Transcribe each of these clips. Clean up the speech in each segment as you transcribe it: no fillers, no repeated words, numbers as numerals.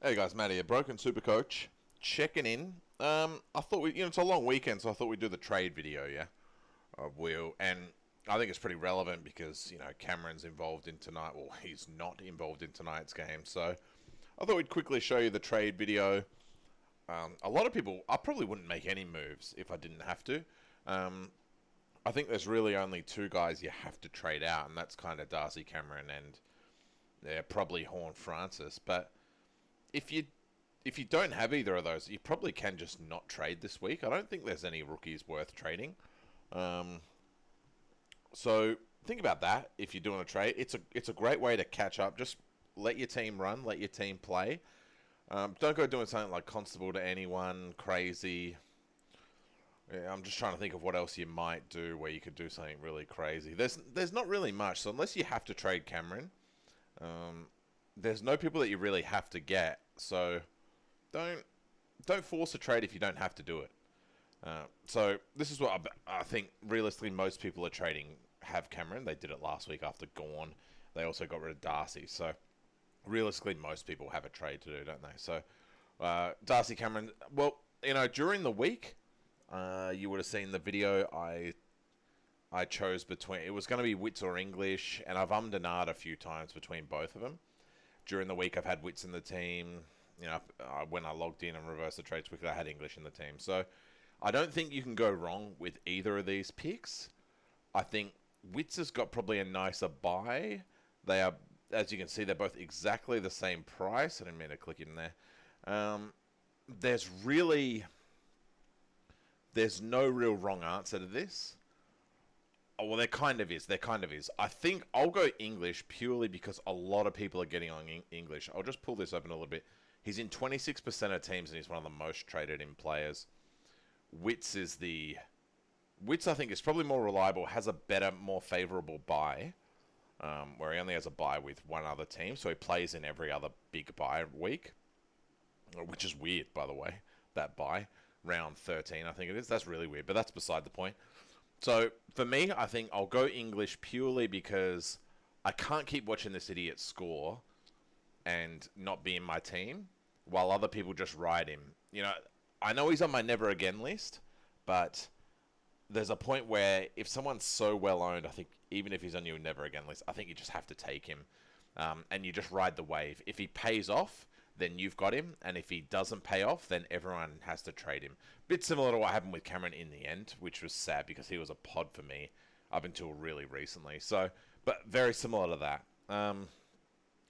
Hey guys, Matt here, Broken Supercoach, checking in. I thought it's a long weekend, so I thought we'd do the trade video, yeah. And I think it's pretty relevant because Cameron's involved in tonight. Well, he's not involved in tonight's game, so I thought we'd quickly show you the trade video. A lot of people, I probably wouldn't make any moves if I didn't have to. I think there's really only two guys you have to trade out, and that's kind of Darcy Cameron and probably Horn Francis, but if you don't have either of those, you probably can just not trade this week. I don't think there's any rookies worth trading. Um, so think about that if you're doing a trade. It's a great way to catch up. Just let your team run, let your team play. Don't go doing something like Constable to anyone crazy. Yeah, I'm just trying to think of what else you might do where you could do something really crazy. There's not really much. So unless you have to trade Cameron, there's no people that you really have to get. So don't force a trade if you don't have to do it. So this is what I think realistically most people are trading have Cameron. They did it last week after Gorn. They also got rid of Darcy. So realistically most people have a trade to do, don't they? So Darcy Cameron, well, during the week, you would have seen the video I chose between. It was going to be Wits or English, and I've ummed and ahed a few times between both of them. During the week, I've had Wits in the team. When I logged in and reversed the trades quickly, I had English in the team. So I don't think you can go wrong with either of these picks. I think Wits has got probably a nicer buy. They are, as you can see, they're both exactly the same price. I didn't mean to click in there. There's no real wrong answer to this. Oh, well, there kind of is. I think I'll go English purely because a lot of people are getting on English. I'll just pull this open a little bit. He's in 26% of teams and he's one of the most traded in players. Wits, I think, is probably more reliable, has a better, more favourable buy, where he only has a buy with one other team, so he plays in every other big buy week, which is weird, by the way, that buy. Round 13, I think it is. That's really weird, but that's beside the point. So, for me, I think I'll go English purely because I can't keep watching this idiot score and not be in my team while other people just ride him. I know he's on my never again list, but there's a point where if someone's so well owned, I think even if he's on your never again list, I think you just have to take him. And you just ride the wave. If he pays off, then you've got him, and if he doesn't pay off, then everyone has to trade him. Bit similar to what happened with Cameron in the end, which was sad because he was a pod for me up until really recently. So, but very similar to that.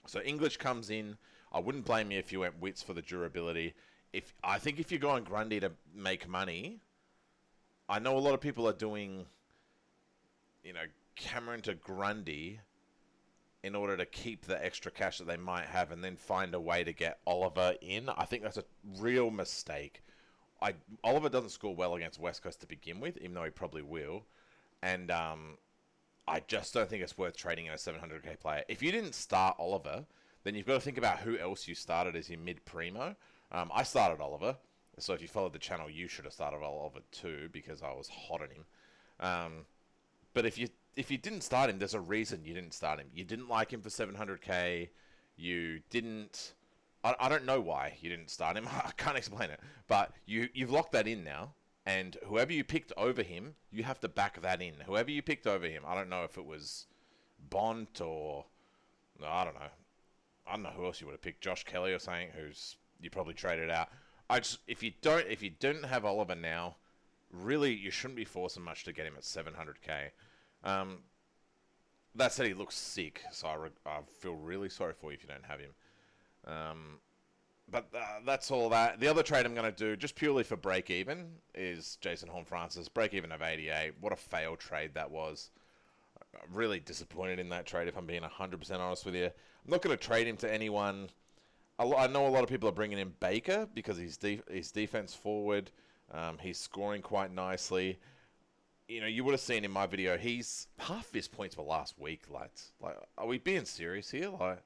So English comes in. I wouldn't blame you if you went Wits for the durability. I think if you're going Grundy to make money, I know a lot of people are doing, Cameron to Grundy in order to keep the extra cash that they might have and then find a way to get Oliver in. I think that's a real mistake. Oliver doesn't score well against West Coast to begin with, even though he probably will. And I just don't think it's worth trading in a 700k player. If you didn't start Oliver, then you've got to think about who else you started as your mid-primo. I started Oliver, so if you followed the channel, you should have started Oliver too, because I was hot on him. But if you didn't start him, there's a reason you didn't start him. You didn't like him for 700k. You didn't. I don't know why you didn't start him. I can't explain it. But you've locked that in now. And whoever you picked over him, you have to back that in. Whoever you picked over him, I don't know if it was Bont or... No, I don't know. I don't know who else you would have picked. Josh Kelly or something, who's you probably traded out. If you didn't have Oliver now, really you shouldn't be forcing much to get him at 700k. That said, he looks sick, so I feel really sorry for you if you don't have him. But that's all that. The other trade I'm going to do, just purely for break-even, is Jason Horn-Francis. Break-even of 88. What a failed trade that was. I'm really disappointed in that trade, if I'm being 100% honest with you. I'm not going to trade him to anyone. I know a lot of people are bringing in Baker because he's defense forward. He's scoring quite nicely. You would have seen in my video, half his points were last week, lads. Like, are we being serious here? Like,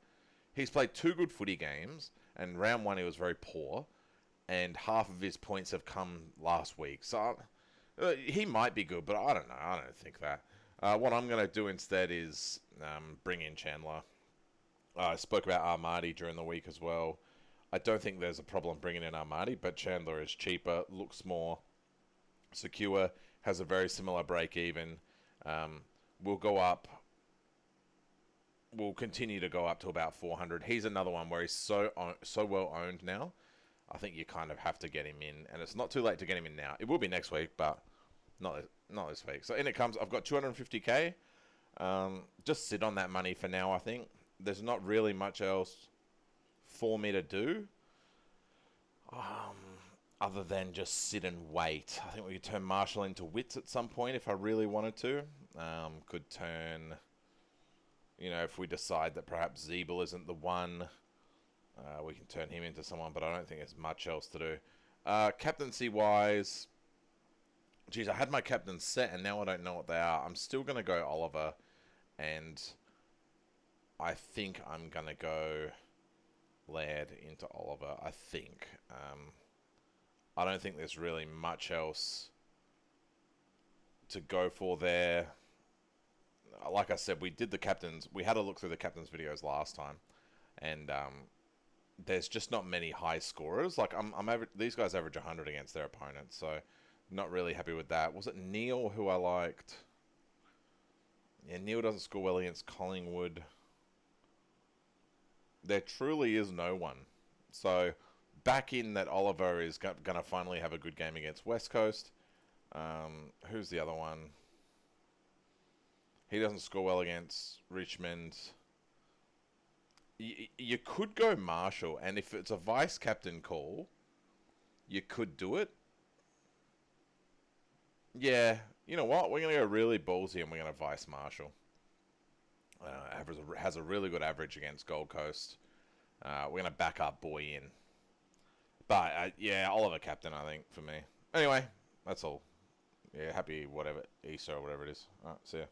he's played 2 good footy games, and round 1 he was very poor, and half of his points have come last week. So, he might be good, but I don't know. I don't think that. What I'm going to do instead is bring in Chandler. I spoke about Armadi during the week as well. I don't think there's a problem bringing in Armani, but Chandler is cheaper, looks more secure, has a very similar break even. Will go up. Will continue to go up to about 400. He's another one where he's so well owned now. I think you kind of have to get him in, and it's not too late to get him in now. It will be next week, but not this week. So in it comes. I've got 250k. Just sit on that money for now. I think there's not really much else for me to do, other than just sit and wait. I think we could turn Marshall into Wits at some point if I really wanted to. Could turn, if we decide that perhaps Zeeble isn't the one, we can turn him into someone, but I don't think there's much else to do. Captaincy wise, geez, I had my captains set and now I don't know what they are. I'm still going to go Oliver, and I think I'm going to go Laird into Oliver, I think. I don't think there's really much else to go for there. Like I said, we did the captains. We had a look through the captains videos last time, and there's just not many high scorers. Like these guys average 100 against their opponents, so not really happy with that. Was it Neil who I liked? Yeah, Neil doesn't score well against Collingwood. There truly is no one. So back in that Oliver is going to finally have a good game against West Coast. Who's the other one? He doesn't score well against Richmond. You could go Marshall, and if it's a vice-captain call, you could do it. Yeah, you know what? We're going to go really ballsy, and we're going to vice Marshall. Has a really good average against Gold Coast. We're going to back up Boy in. But, yeah, Oliver captain, I think, for me. Anyway, that's all. Yeah, happy whatever, Easter or whatever it is. Alright, see ya.